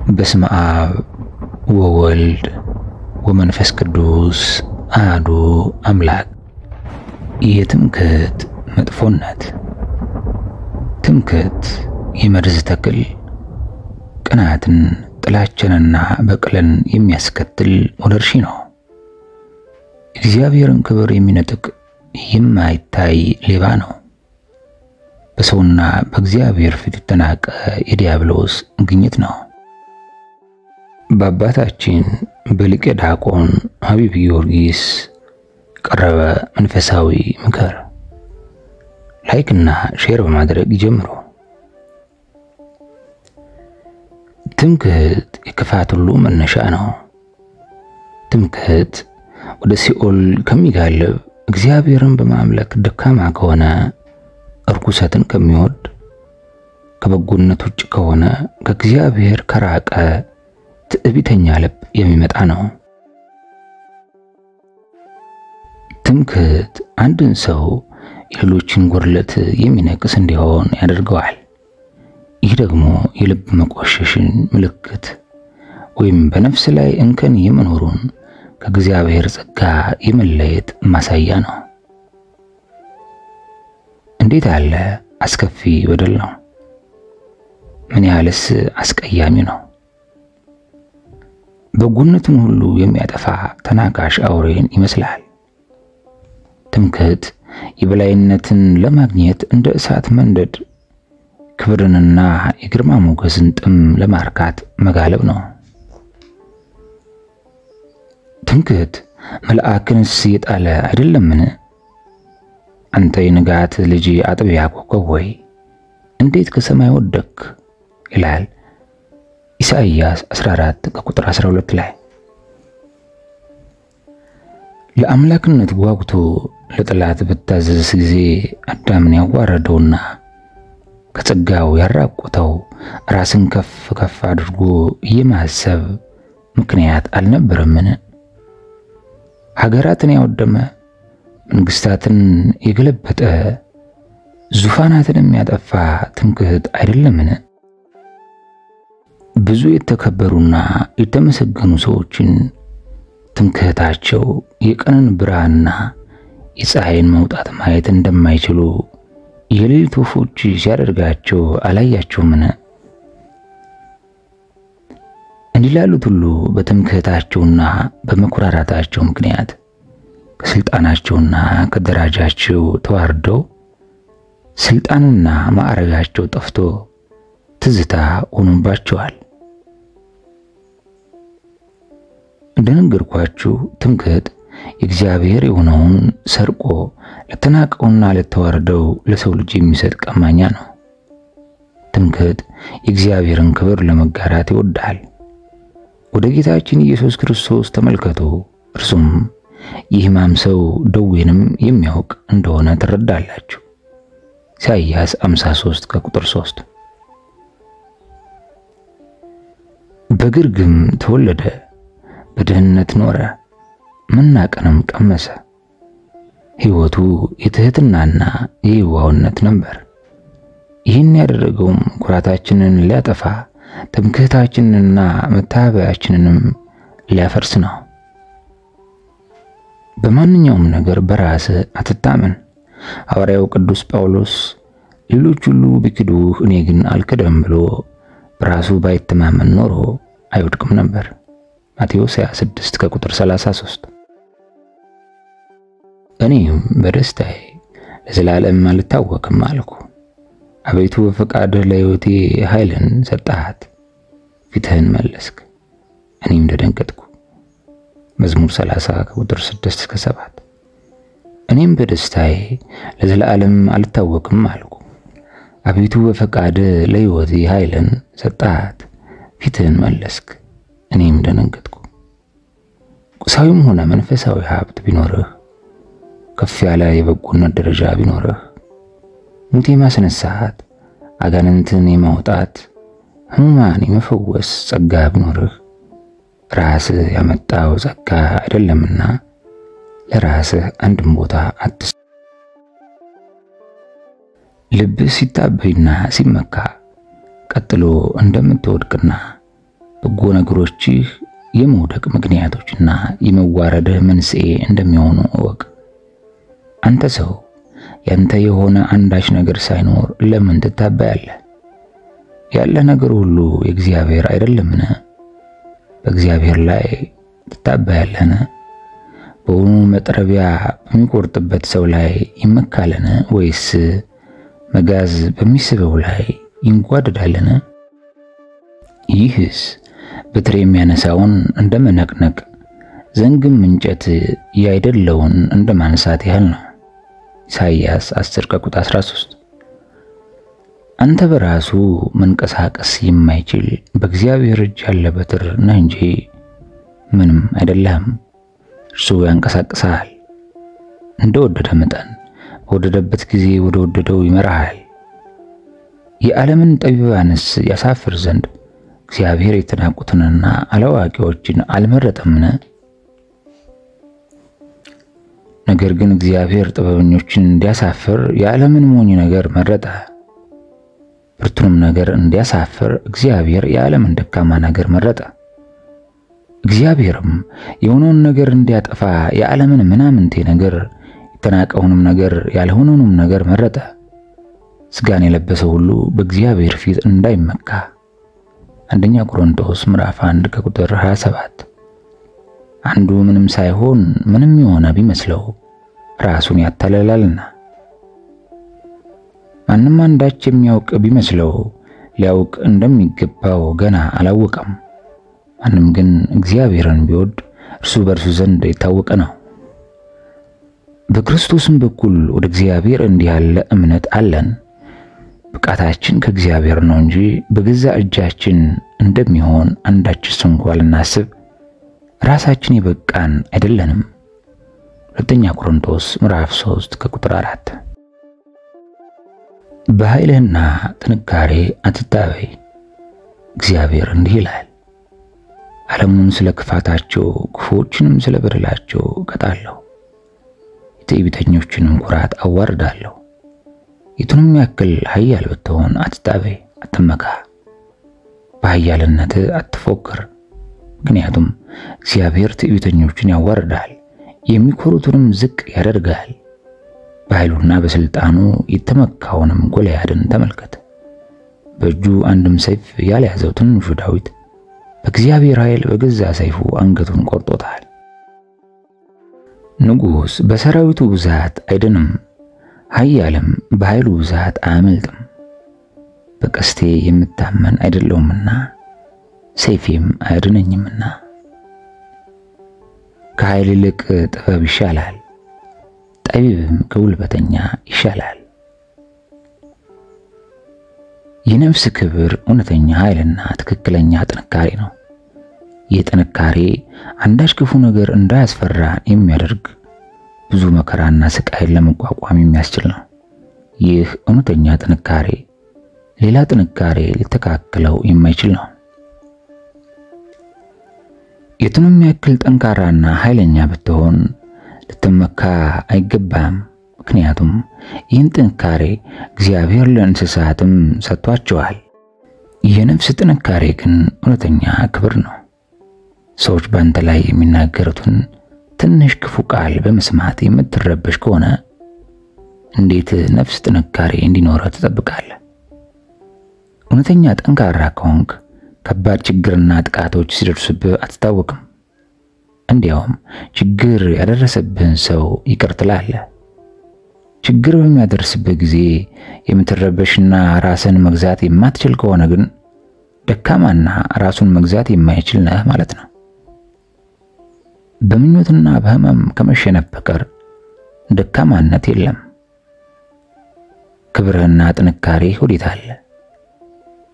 በስመ አብ ወወልድ ወመንፈስ ቅዱስ አሐዱ አምላክ። የትምክህት መጥፎነት። ትምክህት የመርዝ ተክል ቅናትን፣ ጥላቻንና በቀልን የሚያስከትል ወረርሽኝ ነው። እግዚአብሔርን ክብር የሚነጥቅ የማይታይ ሌባ ነው። በሰውና በእግዚአብሔር ፊት የተናቀ የዲያብሎስ ግኝት ነው። በአባታችን በሊቀ ዲያቆን ሀቢብ ጊዮርጊስ ቀረበ መንፈሳዊ ምክር። ላይክና ሼር በማድረግ ይጀምሩ። ትምክህት የክፋት ሁሉ መነሻ ነው። ትምክህት ወደ ሲኦል ከሚጋልብ፣ እግዚአብሔርን በማምለክ ደካማ ከሆነ፣ እርኩሰትን ከሚወድ፣ ከበጎነት ውጭ ከሆነ፣ ከእግዚአብሔር ከራቀ ትዕቢተኛ ልብ የሚመጣ ነው። ትምክህት አንድን ሰው የሌሎችን ጉድለት የሚነቅስ እንዲሆን ያደርገዋል። ይህ ደግሞ የልብ መቆሸሽን ምልክት ወይም በነፍስ ላይ እንከን የመኖሩን ከእግዚአብሔር ጸጋ የመለየት ማሳያ ነው። እንዴት ያለ አስከፊ በደል ነው! ምን ያህልስ አስቀያሚ ነው! በጎነቱን ሁሉ የሚያጠፋ ተናካሽ አውሬን ይመስላል። ትምክህት የበላይነትን ለማግኘት እንደ እሳት መንደድ፣ ክብርንና የግርማ ሞገስን ጥም ለማርካት መጋለብ ነው። ትምክህት መልአክንስ የጣለ አይደለምን? አንተ የንጋት ልጅ አጥቢያ ኮከብ ሆይ እንዴት ከሰማይ ወደክ ይላል ኢሳይያስ 14 ቁጥር 12 ላይ። ለአምላክነት ጓጉቶ ለጠላት በታዘዘ ጊዜ አዳምን ያዋረደውና ከጸጋው ያራቆተው ራስን ከፍ ከፍ አድርጎ የማሰብ ምክንያት አልነበረምን? ሀገራትን ያወደመ፣ መንግስታትን የገለበጠ፣ ዙፋናትን የሚያጠፋ ትምክህት አይደለምን? ብዙ የተከበሩና የተመሰገኑ ሰዎችን ትምክህታቸው የቀንን ብርሃንና የፀሐይን መውጣት ማየት እንደማይችሉ የሌሊት ወፎች ሲያደርጋቸው አላያቸውምን? እንዲህ ላሉት ሁሉ በትምክህታቸውና በመኩራራታቸው ምክንያት ከስልጣናቸውና ከደረጃቸው ተዋርደው ስልጣንና ማዕረጋቸው ጠፍቶ ትዝታ ሆኖባቸዋል። እንደነገርኳችሁ ትምክህት የእግዚአብሔር የሆነውን ሰርቆ ለተናቀውና ለተዋረደው ለሰው ልጅ የሚሰጥ ቀማኛ ነው። ትምክህት የእግዚአብሔርን ክብር ለመጋራት ይወዳል። ወደ ጌታችን ኢየሱስ ክርስቶስ ተመልከቱ፣ እርሱም የሕማም ሰው ደዌንም የሚያውቅ እንደሆነ ትረዳላችሁ። ኢሳይያስ 53 ቁጥር 3። በግርግም ተወለደ፣ በድህነት ኖረ፣ መናቅንም ቀመሰ። ሕይወቱ የትህትናና የዋህነት ነበር። ይህን ያደረገውም ኩራታችንን ሊያጠፋ፣ ትምክህታችንንና መታበያችንንም ሊያፈርስ ነው። በማንኛውም ነገር በራስህ አትታመን። ሐዋርያው ቅዱስ ጳውሎስ ሌሎች ሁሉ ቢክዱህ እኔ ግን አልክደም ብሎ በራሱ ባይተማመን ኖሮ አይወድቅም ነበር። ማቴዎስ 26 ቁጥር 33። እኔም በደስታዬ ለዘላለም አልታወክም አልኩ። አቤቱ በፈቃድህ ለሕይወቴ ኃይልን ሰጣት፣ ፊትህን መለስክ፣ እኔም ደነገጥኩ። መዝሙር 30 ቁጥር 6-7። እኔም በደስታዬ ለዘላለም አልታወክም አልኩ። አቤቱ በፈቃድህ ለሕይወቴ ኃይልን ሰጣት፣ ፊትህን መለስክ፣ እኔም ደነገጥኩ። ቁሳዊም ሆነ መንፈሳዊ ሀብት ቢኖርህ፣ ከፍ ያለ የበጎነት ደረጃ ቢኖርህ፣ ሙት የማስነሳት፣ አጋንንትን የማውጣት፣ ሕሙማን የመፈወስ ጸጋ ቢኖርህ፣ ራስህ ያመጣው ጸጋ አይደለምና ለራስህ አንድም ቦታ አትስ። ልብህ ሲታበይና ሲመካ ቀጥሎ እንደምትወድቅና በጎ ነገሮችህ የመውደቅ ምክንያቶችና የመዋረድህ መንስኤ እንደሚሆኑ እወቅ። አንተ ሰው ያንተ የሆነ አንዳች ነገር ሳይኖር ለምን ትታበያለህ? ያለ ነገር ሁሉ የእግዚአብሔር አይደለምን? በእግዚአብሔር ላይ ትታበያለህን? በውኑ መጥረቢያ በሚቆርጥበት ሰው ላይ ይመካልን? ወይስ መጋዝ በሚስበው ላይ ይንጓደዳልን? ይህስ በትር የሚያነሳውን እንደመነቅነቅ ዘንግም እንጨት ያይደለውን እንደማንሳት ያህል ነው። ኢሳይያስ 10:13 አንተ በራሱ መንቀሳቀስ የማይችል በእግዚአብሔር እጅ ያለ በትር ነህ እንጂ ምንም አይደለም። እርሱ ያንቀሳቅሳል፣ እንደወደደ መጠን በወደደበት ጊዜ ወደ ወደደው ይመራሃል። የዓለምን ጠቢባንስ ያሳፍር ዘንድ እግዚአብሔር የተናቁትንና አላዋቂዎችን አልመረጠምን? ነገር ግን እግዚአብሔር ጥበበኞችን እንዲያሳፍር የዓለምን ሞኝ ነገር መረጠ። ብርቱንም ነገር እንዲያሳፍር እግዚአብሔር የዓለምን ደካማ ነገር መረጠ። እግዚአብሔርም የሆነውን ነገር እንዲያጠፋ የዓለምን ምናምንቴ ነገር የተናቀውንም ነገር ያልሆነውንም ነገር መረጠ። ሥጋን የለበሰ ሁሉ በእግዚአብሔር ፊት እንዳይመካ። አንደኛ ቆሮንቶስ ምዕራፍ 1:27 አንዱ ምንም ሳይሆን ምንም የሆነ ቢመስለው ራሱን ያታለላልና። ማንም አንዳች የሚያውቅ ቢመስለው ሊያውቅ እንደሚገባው ገና አላወቀም። ማንም ግን እግዚአብሔርን ቢወድ እርሱ በእርሱ ዘንድ የታወቀ ነው። በክርስቶስም በኩል ወደ እግዚአብሔር እንዲህ ያለ እምነት አለን። ብቃታችን ከእግዚአብሔር ነው እንጂ በገዛ እጃችን እንደሚሆን አንዳችስ እንኳን ልናስብ ራሳችን የበቃን አይደለንም። ሁለተኛ ቆሮንቶስ ምዕራፍ 3:4 በኃይልና ጥንካሬ አትታበይ። እግዚአብሔር እንዲህ ይላል፣ ዓለሙን ስለ ክፋታቸው ክፉዎችንም ስለ በደላቸው እቀጣለሁ፣ የትዕቢተኞችንም ኩራት አዋርዳለሁ። የቱንም ያክል ኃያል ብትሆን አትታበይ፣ አትመካ፣ በኃያልነት አትፎክር። ምክንያቱም እግዚአብሔር ትዕቢተኞችን ያዋርዳል፣ የሚኮሩትንም ዝቅ ያደርጋል። በኃይሉና በስልጣኑ የተመካውንም ጎልያድን ተመልከት። በእጁ አንድም ሰይፍ ያልያዘው ትንሹ ዳዊት በእግዚአብሔር ኃይል በገዛ ሰይፉ አንገቱን ቆርጦታል። ንጉሥ በሰራዊቱ ብዛት አይድንም፣ ኃያልም በኃይሉ ብዛት አያመልጥም። በቀስቴ የምታመን አይደለሁምና ሰይፌም አያድነኝምና። ከኃይል ይልቅ ጥበብ ይሻላል፣ ጠቢብም ከጉልበተኛ ይሻላል። የነፍስ ክብር እውነተኛ ኃይልና ትክክለኛ ጥንካሬ ነው። ይህ ጥንካሬ አንዳች ክፉ ነገር እንዳያስፈራ የሚያደርግ ብዙ መከራና ስቃይን ለመቋቋም የሚያስችል ነው። ይህ እውነተኛ ጥንካሬ ሌላ ጥንካሬ ሊተካከለው የማይችል ነው። የቱንም ያክል ጠንካራና ኃይለኛ ብትሆን ልትመካ አይገባም። ምክንያቱም ይህን ጥንካሬ እግዚአብሔር ለእንስሳትም ሰጥቷቸዋል። የነፍስ ጥንካሬ ግን እውነተኛ ክብር ነው። ሰዎች በአንተ ላይ የሚናገሩትን ትንሽ ክፉ ቃል በመስማት የምትረበሽ ከሆነ እንዴት ነፍስ ጥንካሬ እንዲኖርህ ትጠብቃለህ? እውነተኛ ጠንካራ ከሆንክ ከባድ ችግርና ጥቃቶች ሲደርሱብህ አትታወቅም። እንዲያውም ችግር ያደረሰብህን ሰው ይቅር ትላለህ። ችግር በሚያደርስብህ ጊዜ የምትረበሽና ራስን መግዛት የማትችል ከሆነ ግን ደካማና ራሱን መግዛት የማይችል ነህ ማለት ነው። በምኞትና በህመም ከመሸነፍ በቀር ደካማነት የለም። ክብርህና ጥንካሬ ወዴት አለ?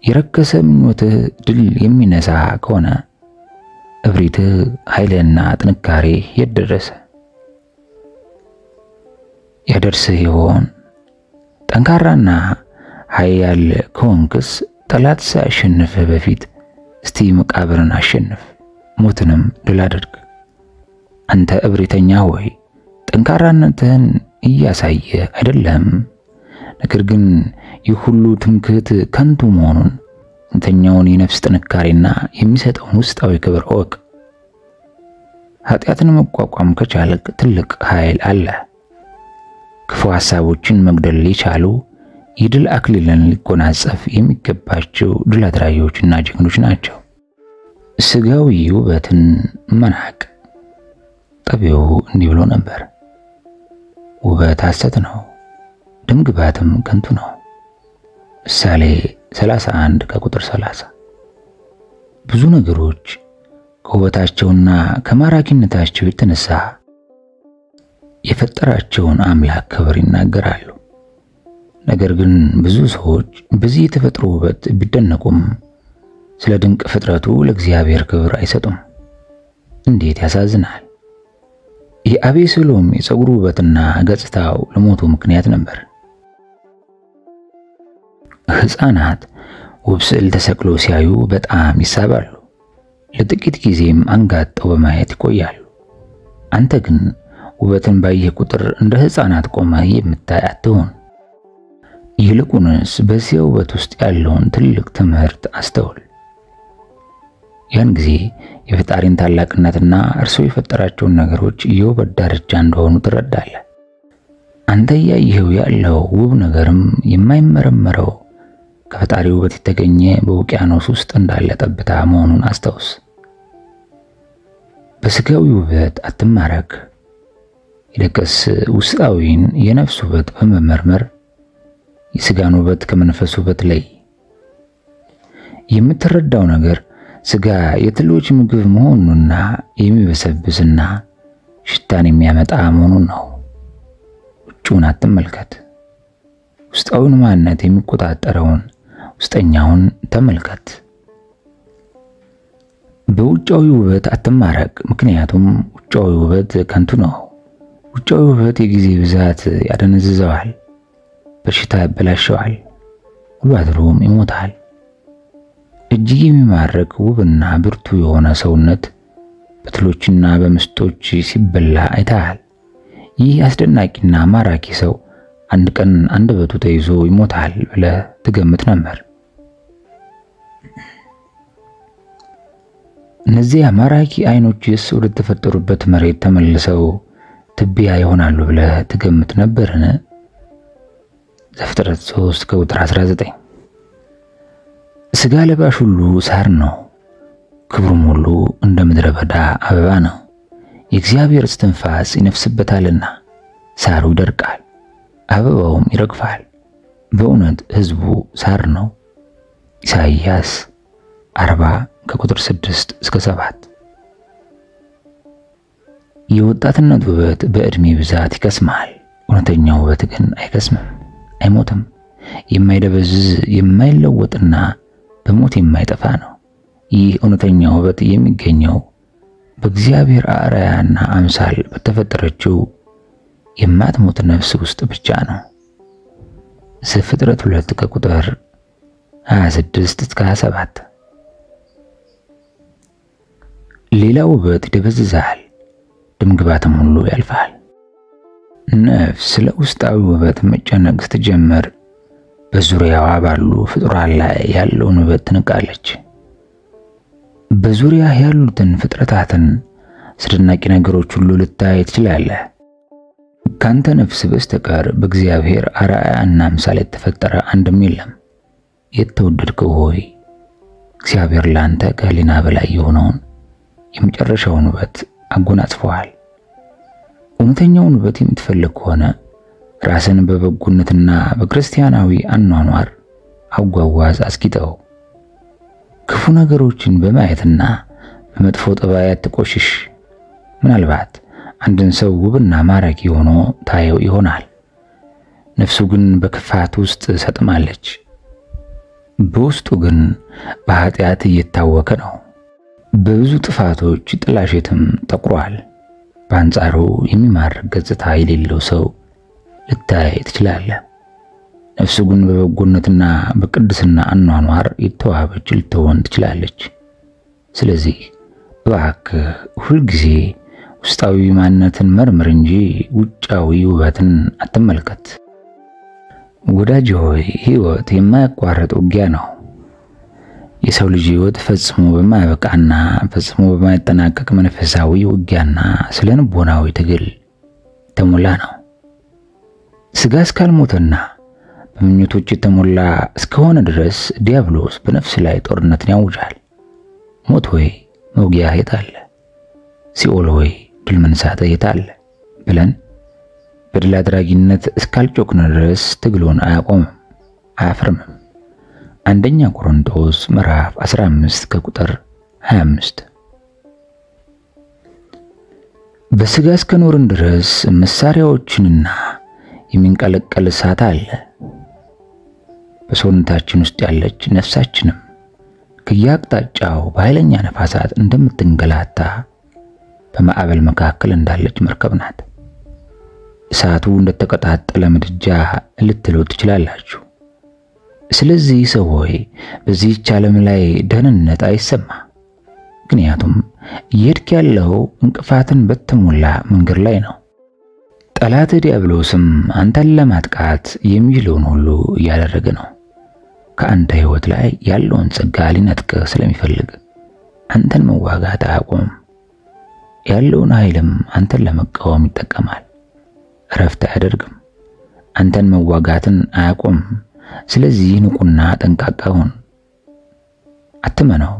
የረከሰ ምኞትህ ድል የሚነሳ ከሆነ እብሪትህ ኃይልና ጥንካሬ የት ደረሰ? ያደርስህ ይሆን? ጠንካራና ኃያል ከሆንክስ ጠላት ሳያሸንፍህ በፊት እስቲ መቃብርን አሸንፍ፣ ሞትንም ድል አድርግ። አንተ እብሪተኛ ሆይ ጠንካራነትህን እያሳየ አይደለም። ነገር ግን ይህ ሁሉ ትምክህት ከንቱ መሆኑን እንተኛውን የነፍስ ጥንካሬና የሚሰጠውን ውስጣዊ ክብር እወቅ። ኃጢአትን መቋቋም ከቻልክ ትልቅ ኃይል አለ። ክፉ ሐሳቦችን መግደል የቻሉ የድል አክሊልን ሊጎናጸፍ የሚገባቸው ድል አድራጊዎችና ጀግኖች ናቸው። ስጋዊ ውበትን መናቅ። ጠቢው እንዲህ ብሎ ነበር፣ ውበት ሐሰት ነው፣ ደምግባትም ከንቱ ነው። ምሳሌ 31 ከቁጥር 30። ብዙ ነገሮች ከውበታቸውና ከማራኪነታቸው የተነሳ የፈጠራቸውን አምላክ ክብር ይናገራሉ። ነገር ግን ብዙ ሰዎች በዚህ የተፈጥሮ ውበት ቢደነቁም ስለ ድንቅ ፍጥረቱ ለእግዚአብሔር ክብር አይሰጡም። እንዴት ያሳዝናል! የአቤሴሎም የፀጉሩ ውበትና ገጽታው ለሞቱ ምክንያት ነበር። ሕፃናት ውብ ስዕል ተሰቅሎ ሲያዩ በጣም ይሳባሉ። ለጥቂት ጊዜም አንጋጠው በማየት ይቆያሉ። አንተ ግን ውበትን ባየህ ቁጥር እንደ ሕፃናት ቆመህ የምታይ አትሁን። ይልቁንስ በዚያ ውበት ውስጥ ያለውን ትልቅ ትምህርት አስተውል። ያን ጊዜ የፈጣሪን ታላቅነትና እርሱ የፈጠራቸውን ነገሮች የውበት ዳርቻ እንደሆኑ ትረዳለህ። አንተ ያየኸው ያለው ውብ ነገርም የማይመረመረው ከፈጣሪ ውበት የተገኘ በውቅያኖስ ውስጥ እንዳለ ጠብታ መሆኑን አስታውስ። በስጋዊ ውበት አትማረክ። ይልቅስ ውስጣዊን የነፍስ ውበት በመመርመር የስጋን ውበት ከመንፈስ ውበት ለይ። የምትረዳው ነገር ስጋ የትሎች ምግብ መሆኑንና የሚበሰብስና ሽታን የሚያመጣ መሆኑን ነው። ውጭውን አትመልከት። ውስጣዊውን ማንነት የሚቆጣጠረውን ውስጠኛውን ተመልከት። በውጫዊ ውበት አትማረክ፣ ምክንያቱም ውጫዊ ውበት ከንቱ ነው። ውጫዊ ውበት የጊዜ ብዛት ያደነዝዘዋል፣ በሽታ ያበላሸዋል፣ ውሎ አድሮም ይሞታል። እጅግ የሚማርክ ውብና ብርቱ የሆነ ሰውነት በትሎችና በምስጦች ሲበላ አይተሃል። ይህ አስደናቂና ማራኪ ሰው አንድ ቀን አንደበቱ ተይዞ ይሞታል ብለህ ትገምት ነበር። እነዚያ ማራኪ አይኖችስ ወደ ተፈጠሩበት መሬት ተመልሰው ትቢያ ይሆናሉ ብለህ ትገምት ነበርን? ዘፍጥረት 3 ከቁጥር 19። ስጋ ለባሽ ሁሉ ሳር ነው፣ ክብሩም ሁሉ እንደ ምድረ በዳ አበባ ነው። የእግዚአብሔር እስትንፋስ ይነፍስበታልና ሳሩ ይደርቃል፣ አበባውም ይረግፋል። በእውነት ሕዝቡ ሳር ነው። ኢሳይያስ 40 ከቁጥር 6 እስከ 7። የወጣትነት ውበት በእድሜ ብዛት ይከስማል። እውነተኛው ውበት ግን አይከስምም፣ አይሞትም። የማይደበዝዝ የማይለወጥና በሞት የማይጠፋ ነው። ይህ እውነተኛው ውበት የሚገኘው በእግዚአብሔር አርአያና አምሳል በተፈጠረችው የማትሞት ነፍስ ውስጥ ብቻ ነው። ዘፍጥረት 2 ከቁጥር 26 እስከ 27። ሌላው ውበት ይደበዝዛል፣ ድምግባትም ሁሉ ያልፋል። ነፍስ ስለ ውስጣዊ ውበት መጨነቅ ስትጀምር በዙሪያዋ ባሉ ፍጡራን ላይ ያለውን ውበት ትንቃለች። በዙሪያ ያሉትን ፍጥረታትን አስደናቂ ነገሮች ሁሉ ልታይ ትችላለህ። ካንተ ነፍስ በስተቀር በእግዚአብሔር አርአያና አምሳል የተፈጠረ አንድም የለም። የተወደድከው ሆይ እግዚአብሔር ላንተ ከህሊና በላይ የሆነውን የመጨረሻውን ውበት አጎናጽፏል። እውነተኛውን ውበት የምትፈልግ ከሆነ ራስን በበጎነትና በክርስቲያናዊ አኗኗር አጓጓዝ አስጊጠው። ክፉ ነገሮችን በማየትና በመጥፎ ጠባይ አትቆሽሽ። ምናልባት አንድን ሰው ውብና ማራኪ ሆኖ ታየው ይሆናል፣ ነፍሱ ግን በክፋት ውስጥ ሰጥማለች። በውስጡ ግን በኃጢአት እየታወከ ነው። በብዙ ጥፋቶች ጥላሸትም ጠቁሯል። በአንጻሩ የሚማርክ ገጽታ የሌለው ሰው ልታይ ትችላለህ። ነፍሱ ግን በበጎነትና በቅድስና አኗኗር የተዋበች ልትሆን ትችላለች። ስለዚህ እባክህ ሁልጊዜ ውስጣዊ ማንነትን መርምር እንጂ ውጫዊ ውበትን አትመልከት። ወዳጅ ሆይ ሕይወት የማያቋርጥ ውጊያ ነው። የሰው ልጅ ሕይወት ፈጽሞ በማያበቃና ፈጽሞ በማይጠናቀቅ መንፈሳዊ ውጊያና ስለንቦናዊ ትግል ተሞላ ነው። ስጋ እስካልሞተና በምኞቶች የተሞላ እስከሆነ ድረስ ዲያብሎስ በነፍስ ላይ ጦርነትን ያውጃል። ሞት ሆይ መውጊያ የት አለ? ሲኦል ሆይ ድል መንሳት የት አለ? ብለን በድል አድራጊነት እስካልጮክን ድረስ ትግሉን አያቆምም፣ አያፍርምም። አንደኛ ቆሮንቶስ ምዕራፍ 15 ከቁጥር 25። በስጋ እስከኖርን ድረስ መሳሪያዎችንና የሚንቀለቀል እሳት አለ። በሰውነታችን ውስጥ ያለች ነፍሳችንም ከያቅጣጫው በኃይለኛ ነፋሳት እንደምትንገላታ በማዕበል መካከል እንዳለች መርከብ ናት። እሳቱ እንደተቀጣጠለ ምድጃ ልትሉ ትችላላችሁ። ስለዚህ ሰው ሆይ በዚህች ዓለም ላይ ደህንነት አይሰማ። ምክንያቱም እየሄድክ ያለው እንቅፋትን በተሞላ መንገድ ላይ ነው። ጠላት ዲያብሎስም አንተን ለማጥቃት የሚችለውን ሁሉ እያደረገ ነው። ከአንተ ሕይወት ላይ ያለውን ጸጋ ሊነጥቅህ ስለሚፈልግ አንተን መዋጋት አያቆምም። ያለውን ኃይልም አንተን ለመቃወም ይጠቀማል። እረፍት አያደርግም። አንተን መዋጋትን አያቆምም። ስለዚህ ንቁና ጠንቃቃ ሁን። አትመነው።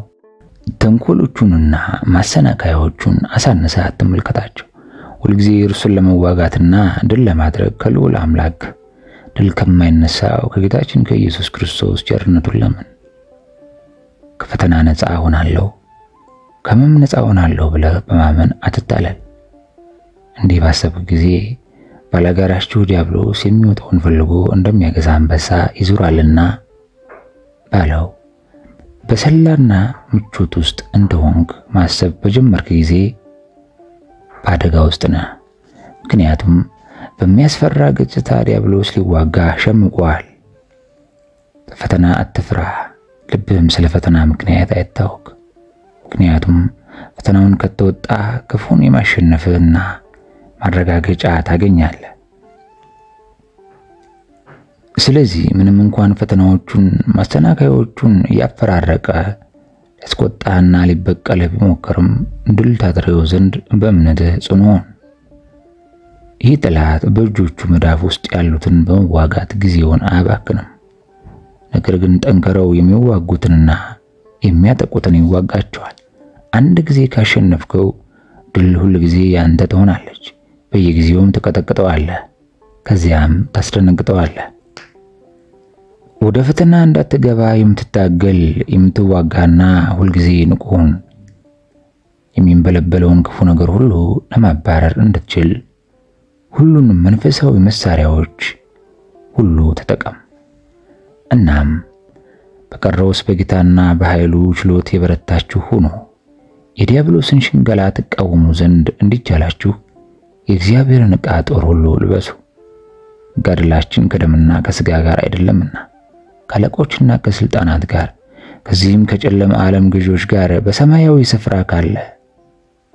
ተንኮሎቹንና ማሰናከያዎቹን አሳንሰህ አትመልከታቸው። ሁልጊዜ እርሱን ለመዋጋትና ድል ለማድረግ ከልዑል አምላክ ድል ከማይነሳው ከጌታችን ከኢየሱስ ክርስቶስ ቸርነቱን ለምን። ከፈተና ነፃ ሆናለሁ ከመም ነፃ ሆናለሁ ብለህ በማመን አትታለል። እንዲህ ባሰብክ ጊዜ ባላጋራችሁ ዲያብሎስ የሚወጣውን ፈልጎ እንደሚያገሳ አንበሳ ይዞራልና ባለው በሰላና ምቾት ውስጥ እንደሆንክ ማሰብ በጀመርክ ጊዜ በአደጋ ውስጥ ነህ። ምክንያቱም በሚያስፈራ ገጽታ ዲያብሎስ ሊዋጋ ሸምቋል። ፈተና አትፍራ፣ ልብህም ስለ ፈተና ምክንያት አይታወቅ። ምክንያቱም ፈተናውን ከተወጣ ክፉን የማሸነፍና ማረጋገጫ ታገኛለህ። ስለዚህ ምንም እንኳን ፈተናዎቹን ማስተናከያዎቹን ያፈራረቀ ሊያስቆጣና ሊበቀልህ ቢሞክርም ድል ታደርገው ዘንድ በእምነትህ ጽኑ ሁን። ይህ ጠላት በእጆቹ መዳፍ ውስጥ ያሉትን በመዋጋት ጊዜውን አያባክንም። ነገር ግን ጠንክረው የሚዋጉትንና የሚያጠቁትን ይዋጋቸዋል። አንድ ጊዜ ካሸነፍከው ድል ሁሉ ጊዜ ያንተ ትሆናለች። በየጊዜውም ተቀጠቅጠዋለህ፣ ከዚያም ታስደነግጠዋለህ። ወደ ፈተና እንዳትገባ የምትታገል የምትዋጋና ሁሉ ጊዜ ንቁ ሁን። የሚንበለበለውን ክፉ ነገር ሁሉ ለማባረር እንድትችል ሁሉንም መንፈሳዊ መሳሪያዎች ሁሉ ተጠቀም። እናም በቀረውስ በጌታና በኃይሉ ችሎት የበረታችሁ ሁኑ። የዲያብሎስን ሽንገላ ተቃወሙ ዘንድ እንዲቻላችሁ የእግዚአብሔርን ዕቃ ጦር ሁሉ ልበሱ። ገድላችን ከደምና ከሥጋ ጋር አይደለምና ከአለቆችና ከስልጣናት ጋር ከዚህም ከጨለማ ዓለም ገዦች ጋር በሰማያዊ ስፍራ ካለ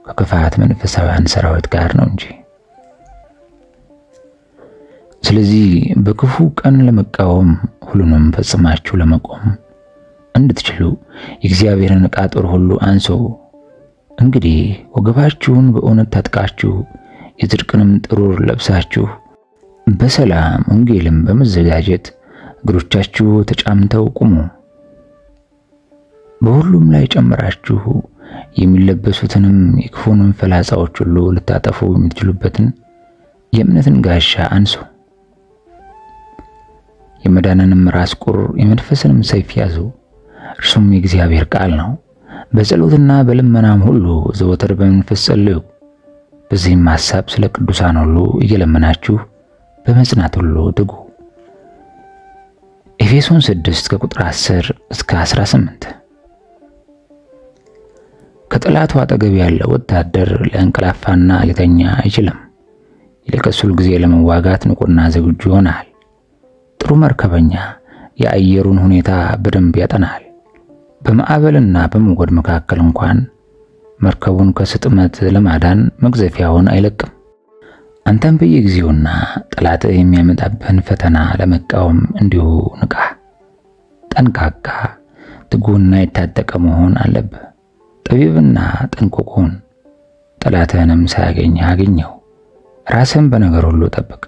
ከክፋት መንፈሳውያን ሰራዊት ጋር ነው እንጂ። ስለዚህ በክፉ ቀን ለመቃወም ሁሉንም ፈጽማችሁ ለመቆም እንድትችሉ የእግዚአብሔርን ዕቃ ጦር ሁሉ አንሱ። እንግዲህ ወገባችሁን በእውነት ታጥቃችሁ የጽድቅንም ጥሩር ለብሳችሁ በሰላም ወንጌልም በመዘጋጀት እግሮቻችሁ ተጫምተው ቁሙ። በሁሉም ላይ ጨምራችሁ የሚለበሱትንም የክፉንም ፈላጻዎች ሁሉ ልታጠፉ የምትችሉበትን የእምነትን ጋሻ አንሱ። የመዳንንም ራስ ቁር የመንፈስንም ሰይፍ ያዙ። እርሱም የእግዚአብሔር ቃል ነው። በጸሎትና በልመናም ሁሉ ዘወትር በመንፈስ ጸልዩ። በዚህም ሐሳብ ስለ ቅዱሳን ሁሉ እየለመናችሁ በመጽናት ሁሉ ትጉ። ኤፌሶን 6 ከቁጥር 10 እስከ 18። ከጠላቱ አጠገብ ያለ ወታደር ሊያንቀላፋና ሊተኛ አይችልም። ይልቅስ ሁል ጊዜ ለመዋጋት ንቁና ዝግጁ ይሆናል። ጥሩ መርከበኛ የአየሩን ሁኔታ በደንብ ያጠናል። በማዕበልና በሞገድ መካከል እንኳን መርከቡን ከስጥመት ለማዳን መግዘፊያውን አይለቅም። አንተም በየጊዜውና ጠላት የሚያመጣብህን ፈተና ለመቃወም እንዲሁ ንቃ፣ ጠንቃቃ፣ ትጉና የታጠቀ መሆን አለብህ። ጠቢብና ጠንቁቅ ሁን። ጠላትህንም ሳያገኝ አግኘው። ራስህን በነገር ሁሉ ጠብቅ።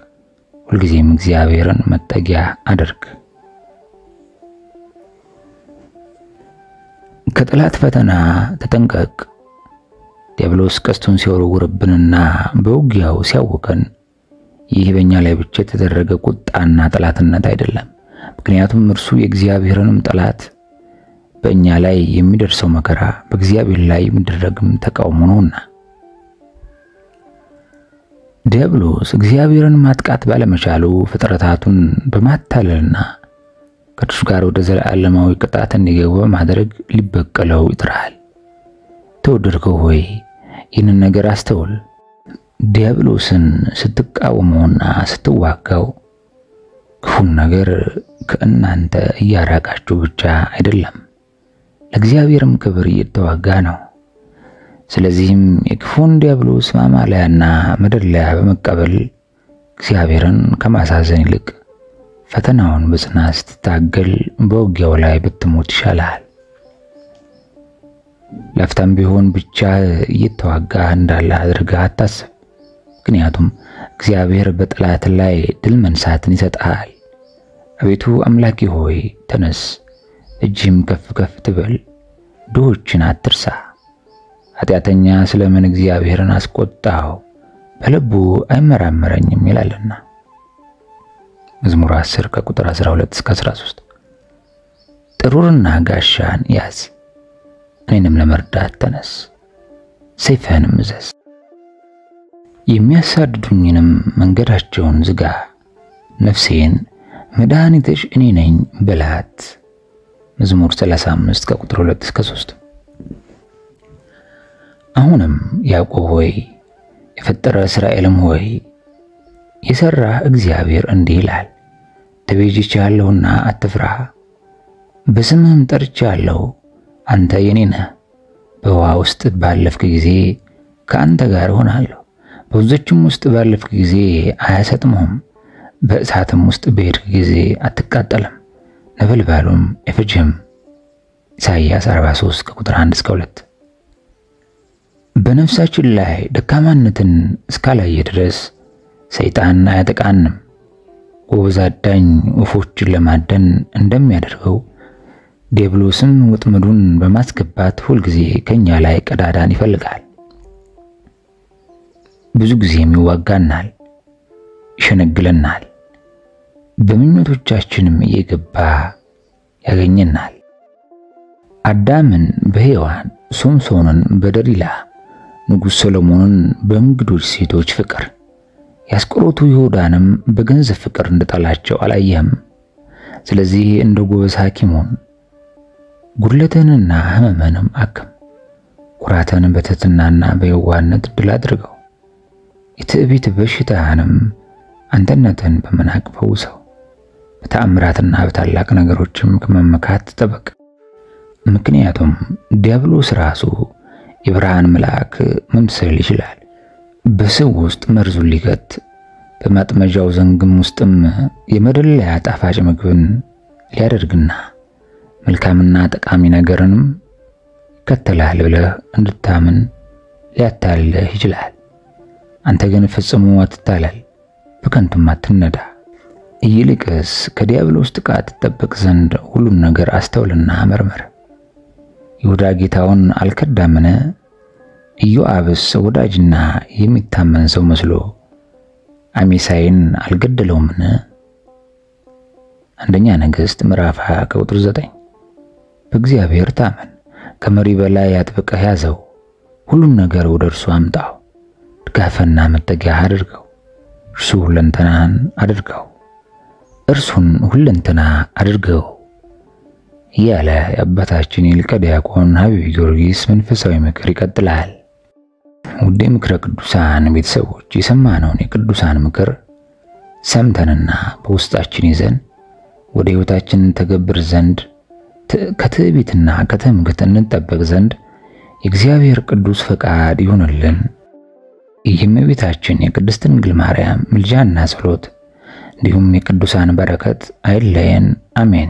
ሁልጊዜም እግዚአብሔርን መጠጊያ አድርግ። ከጠላት ፈተና ተጠንቀቅ። ዲያብሎስ ቀስቱን ሲወረውርብንና በውጊያው ሲያውከን ይህ በእኛ ላይ ብቻ የተደረገ ቁጣና ጠላትነት አይደለም። ምክንያቱም እርሱ የእግዚአብሔርንም ጠላት በእኛ ላይ የሚደርሰው መከራ በእግዚአብሔር ላይ የሚደረግም ተቃውሞ ነውና። ዲያብሎስ እግዚአብሔርን ማጥቃት ባለመቻሉ ፍጥረታቱን በማታለልና ከእርሱ ጋር ወደ ዘላለማዊ ቅጣት እንዲገቡ በማድረግ ሊበቀለው ይጥራል። ተወደድከው ሆይ ይህንን ነገር አስተውል። ዲያብሎስን ስትቃወመውና ስትዋጋው ክፉን ነገር ከእናንተ እያራቃችሁ ብቻ አይደለም፣ ለእግዚአብሔርም ክብር እየተዋጋ ነው። ስለዚህም የክፉን ዲያብሎስ ማማለያና መደለያ በመቀበል እግዚአብሔርን ከማሳዘን ይልቅ ፈተናውን በጽናት ስትታገል በውጊያው ላይ ብትሞት ይሻላል። ለፍታም ቢሆን ብቻ እየተዋጋ እንዳለ አድርገህ አታስብ። ምክንያቱም እግዚአብሔር በጠላት ላይ ድል መንሳትን ይሰጣል። አቤቱ አምላኬ ሆይ ተነስ፣ እጅም ከፍ ከፍ ትበል፣ ድሆችን አትርሳ። ኃጢአተኛ ስለምን እግዚአብሔርን አስቆጣው? በልቡ አይመራመረኝም ይላልና። መዝሙር 10 ከቁጥር 12 እስከ 13። ጥሩርና ጋሻን ያዝ፣ እኔንም ለመርዳት ተነስ፣ ሰይፍህንም እዘዝ። የሚያሳድዱኝንም መንገዳቸውን ዝጋ፣ ነፍሴን መድኃኒትሽ እኔ ነኝ በላት። መዝሙር 35 ከቁጥር 2 እስከ 3። አሁንም ያዕቆብ ሆይ የፈጠረ እስራኤልም ሆይ የሰራህ እግዚአብሔር እንዲህ ይላል፣ ተቤዥቼሃለሁና አትፍራ፣ በስምህም ጠርቼሃለሁ፣ አንተ የኔ ነህ። በውሃ ውስጥ ባለፍክ ጊዜ ከአንተ ጋር እሆናለሁ፣ በወንዞችም ውስጥ ባለፍክ ጊዜ አያሰጥሙህም፣ በእሳትም ውስጥ በሄድክ ጊዜ አትቃጠልም፣ ነበልባሉም አይፈጅህም። ኢሳይያስ 43 ከቁጥር 1 እስከ 2። በነፍሳችን ላይ ደካማነትን እስካላየ ድረስ ሰይጣን አያጠቃንም። ጎበዝ አዳኝ ወፎችን ለማደን እንደሚያደርገው ዲያብሎስም ወጥመዱን በማስገባት ሁልጊዜ ከኛ ላይ ቀዳዳን ይፈልጋል። ብዙ ጊዜም ይዋጋናል፣ ይሸነግለናል፣ በምኞቶቻችንም እየገባ ያገኘናል። አዳምን በሔዋን፣ ሶምሶንን በደሊላ፣ ንጉሥ ሰሎሞንን በእንግዶች ሴቶች ፍቅር፣ ያስቆሮቱ ይሁዳንም በገንዘብ ፍቅር እንደጣላቸው አላየህም? ስለዚህ እንደ ጎበዝ ሐኪም ሁን፣ ጉድለትህንና ሕመምህንም አክም። ኩራትህን በትሕትናና በየዋህነት ድል አድርገው። የትዕቢት በሽታህንም አንተነትህን በመናቅ ፈውሰው። በተአምራትና በታላቅ ነገሮችም ከመመካት ተጠበቅ። ምክንያቱም ዲያብሎስ ራሱ የብርሃን መልአክ መምሰል ይችላል። በሰው ውስጥ መርዙን ሊከት በማጥመጃው ዘንግም ውስጥም የመደለያ ጣፋጭ ምግብን ሊያደርግና መልካምና ጠቃሚ ነገርንም ይከተላል ብለህ እንድታምን ሊያታልልህ ይችላል። አንተ ግን ፈጽሞ አትታለል፣ በከንቱም አትነዳ። ይልቅስ ከዲያብሎስ ጥቃት ተጠበቅ ዘንድ ሁሉን ነገር አስተውልና መርምር። ይሁዳ ጌታውን አልከዳምን? ኢዮአብስ ወዳጅና የሚታመን ሰው መስሎ አሜሳይን አልገደለውምን? አንደኛ ነገሥት ምዕራፍ 20 ከቁጥር 9። በእግዚአብሔር ታመን፣ ከመሪ በላይ አጥብቀህ ያዘው፣ ሁሉን ነገር ወደ እርሱ አምጣው፣ ድጋፍና መጠጊያ አድርገው፣ እርሱ ሁለንተናን አድርገው፣ እርሱን ሁለንተና አድርገው እያለ የአባታችን የሊቀ ዲያቆን ሀቢብ ጊዮርጊስ መንፈሳዊ ምክር ይቀጥላል። ውድ ምክረ ቅዱሳን ቤተሰቦች የሰማነውን የቅዱሳን ምክር ሰምተንና በውስጣችን ይዘን ወደ ሕይወታችን ተገብር ዘንድ ከትዕቢትና ከትምክህት እንጠበቅ ዘንድ የእግዚአብሔር ቅዱስ ፈቃድ ይሁንልን። የእመቤታችን የቅድስት ድንግል ማርያም ምልጃና ጸሎት እንዲሁም የቅዱሳን በረከት አይለየን። አሜን።